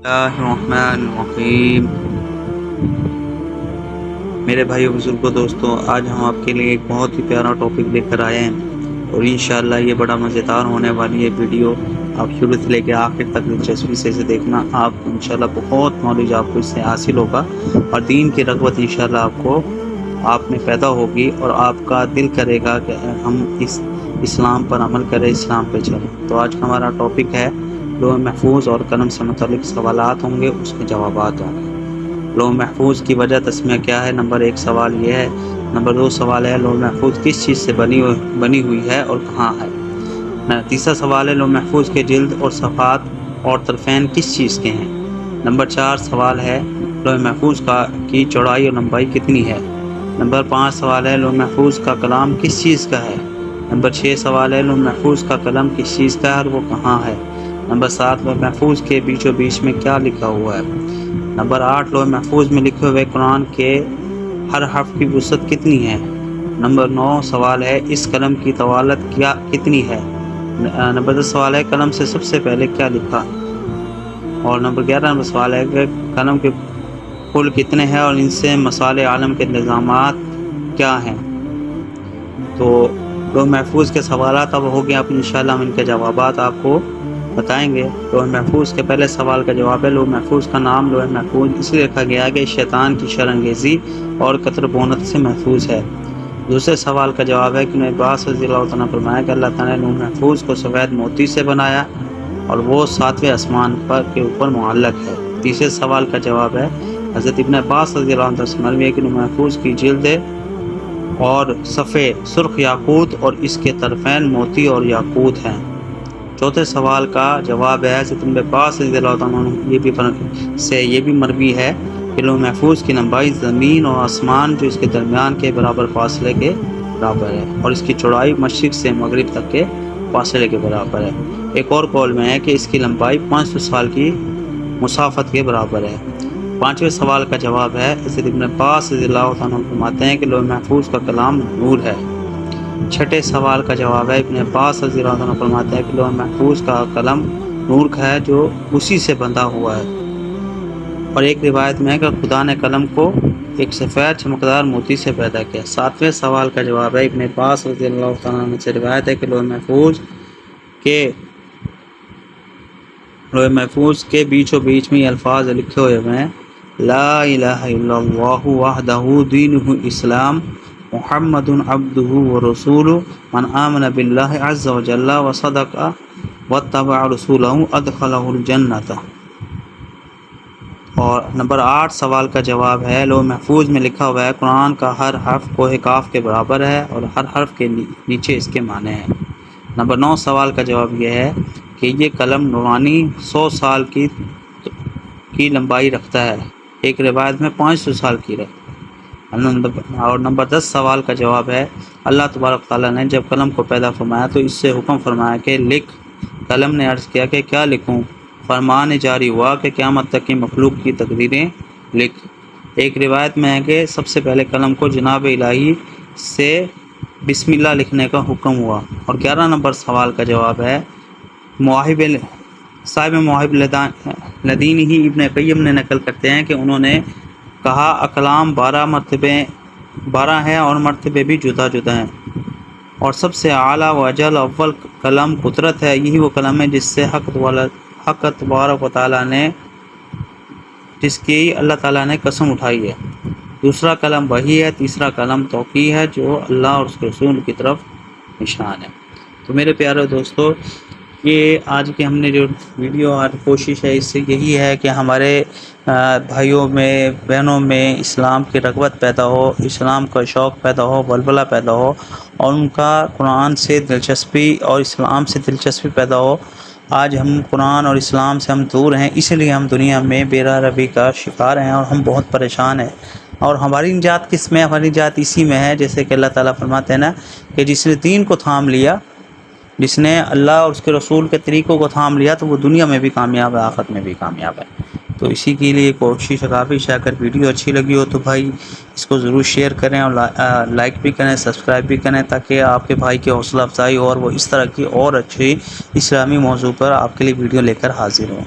اللہ الرحمن الرحیم۔ میرے بھائیو بزرگوں دوستوں، آج ہم آپ کے لیے ایک بہت ہی پیارا ٹاپک لے کر آئے ہیں اور انشاءاللہ یہ بڑا مزیدار ہونے والی ہے ویڈیو۔ آپ شروع سے لے کے آخر تک دلچسپی سے اسے دیکھنا، آپ انشاءاللہ بہت نالج آپ کو اس سے حاصل ہوگا اور دین کی رغبت انشاءاللہ آپ میں پیدا ہوگی اور آپ کا دل کرے گا کہ ہم اس اسلام پر عمل کریں، اسلام پہ چلیں۔ تو آج کا ہمارا ٹاپک ہے لوح محفوظ اور قلم سے متعلق سوالات ہوں گے، اس کے جوابات ہوں گے۔ لوح محفوظ کی وجہ تسمیہ کیا ہے؟ نمبر 1 سوال یہ ہے۔ نمبر 2 سوال ہے لوح محفوظ کس چیز سے بنی ہوئی ہے اور کہاں ہے؟ تیسرا سوال ہے لوح محفوظ کے جلد اور صفحات اور طرفین کس چیز کے ہیں؟ نمبر 4 سوال ہے لوح محفوظ کی چوڑائی اور لمبائی کتنی ہے؟ نمبر 5 سوال ہے لوح محفوظ کا کلام کس چیز کا ہے؟ نمبر 6 سوال ہے لوح محفوظ کا قلم کس چیز کا ہے اور وہ کہاں ہے؟ نمبر 7 لوح محفوظ کے بیچوں بیچ میں کیا لکھا ہوا ہے؟ نمبر 8 لوح محفوظ میں لکھے ہوئے قرآن کے ہر حرف کی وسعت کتنی ہے؟ نمبر 9 سوال ہے اس قلم کی طوالت کتنی ہے؟ نمبر 10 سوال ہے قلم سے سب سے پہلے کیا لکھا؟ اور نمبر 11 نمبر سوال ہے کہ قلم کے کل کتنے ہیں اور ان سے مسائل عالم کے نظامات کیا ہیں؟ تو لوح محفوظ کے سوالات اب ہو گیا، اب انشاءاللہ ہم ان کے جوابات آپ کو بتائیں گے۔ لوح محفوظ کے پہلے سوال کا جواب ہے لوح محفوظ کا نام لوح محفوظ اس لیے رکھا گیا کہ شیطان کی شرانگیزی اور قطر بونت سے محفوظ ہے۔ دوسرے سوال کا جواب ہے کہ ابن عباس رضی اللہ تعالیٰ نے فرمایا کہ اللہ تعالیٰ نے لوح محفوظ کو سفید موتی سے بنایا اور وہ 7ویں آسمان کے اوپر معلق ہے۔ تیسرے سوال کا جواب ہے حضرت ابن عباس رضی اللہ عنہ سے مروی ہے کہ لوح محفوظ کی جلد اور صفحے سرخ یاقوت اور اس کے طرفین موتی اور یاقوت ہیں۔ چوتھے سوال کا جواب ہے حضرت ابن عباس رضی اللہ عنہ یہ بھی مروی ہے کہ لوح محفوظ کی لمبائی زمین اور آسمان جو اس کے درمیان کے برابر فاصلے کے برابر ہے اور اس کی چوڑائی مشرق سے مغرب تک کے فاصلے کے برابر ہے۔ ایک اور قول میں ہے کہ اس کی لمبائی 500 سال کی مسافت کے برابر ہے۔ پانچویں سوال کا جواب ہے حضرت ابن عباس رضی اللہ عنہ فرماتے ہیں کہ لوح محفوظ کا کلام نور ہے۔ چھٹے سوال کا جواب ہے ابن عباس رضی اللہ عنہ فرماتے ہیں کہ لوح محفوظ کا قلم نور کا ہے جو اسی سے بندھا ہوا ہے۔ اور ایک روایت میں ہے کہ خدا نے قلم کو ایک سفید چمکدار موتی سے پیدا کیا۔ ساتویں سوال کا جواب ہے ابن عباس رضی اللہ عنہ سے روایت ہے کہ لوح محفوظ کے بیچوں بیچ میں یہ الفاظ لکھے ہوئے ہیں لا الہ الا اللہ وحدہ دینہ اسلام محمد عبدہ ورسولہ من آمن باللہ عز وجل وصدق واتبع رسولہ ادخلہ الجنۃ۔ اور نمبر 8 سوال کا جواب ہے لوح محفوظ میں لکھا ہوا ہے قرآن کا ہر حرف کوہ کاف کے برابر ہے اور ہر حرف کے نیچے اس کے معنی ہیں۔ نمبر 9 سوال کا جواب یہ ہے کہ یہ قلم نورانی 100 سال کی لمبائی رکھتا ہے، ایک روایت میں 500 سال کی رکھتا ہے۔ اور نمبر 10 سوال کا جواب ہے اللہ تبارک تعالیٰ نے جب قلم کو پیدا فرمایا تو اس سے حکم فرمایا کہ لکھ۔ قلم نے عرض کیا کہ کیا لکھوں؟ فرمان جاری ہوا کہ قیامت تک کی مخلوق کی تقدیریں لکھ۔ ایک روایت میں ہے کہ سب سے پہلے قلم کو جناب الہی سے بسم اللہ لکھنے کا حکم ہوا۔ اور 11 نمبر سوال کا جواب ہے صاحب مواہب لدین ہی ابن قیم نے نقل کرتے ہیں کہ انہوں نے کہا اقلام 12 ہیں اور مرتبے بھی جدا جدا ہیں، اور سب سے اعلیٰ و اجل اول قلم قدرت ہے، یہی وہ قلم ہے جس سے حق تبارک و تعالیٰ نے جس کی اللہ تعالیٰ نے قسم اٹھائی ہے۔ دوسرا قلم وحی ہے، تیسرا قلم توقیع ہے جو اللہ اور اس کے رسول کی طرف نشان ہے۔ تو میرے پیارے دوستو، یہ آج کی ہم نے جو ویڈیو اور کوشش ہے اس سے یہی ہے کہ ہمارے بھائیوں میں بہنوں میں اسلام کی رغبت پیدا ہو، اسلام کا شوق پیدا ہو، ولولہ پیدا ہو اور ان کا قرآن سے دلچسپی اور اسلام سے دلچسپی پیدا ہو۔ آج ہم قرآن اور اسلام سے ہم دور ہیں، اس لیے ہم دنیا میں بے راہ روی کا شکار ہیں اور ہم بہت پریشان ہیں۔ اور ہماری نجات کس میں؟ ہماری نجات اسی میں ہے جیسے کہ اللہ تعالیٰ فرماتے ہیں نا کہ جس نے دین کو تھام لیا، جس نے اللہ اور اس کے رسول کے طریقوں کو تھام لیا تو وہ دنیا میں بھی کامیاب ہے، آخرت میں بھی کامیاب ہے۔ تو اسی کے لیے کوشش کافی ہے، اگر ویڈیو اچھی لگی ہو تو بھائی اس کو ضرور شیئر کریں اور لائک بھی کریں، سبسکرائب بھی کریں تاکہ آپ کے بھائی کی حوصلہ افزائی اور وہ اس طرح کی اور اچھی اسلامی موضوع پر آپ کے لیے ویڈیو لے کر حاضر ہوں۔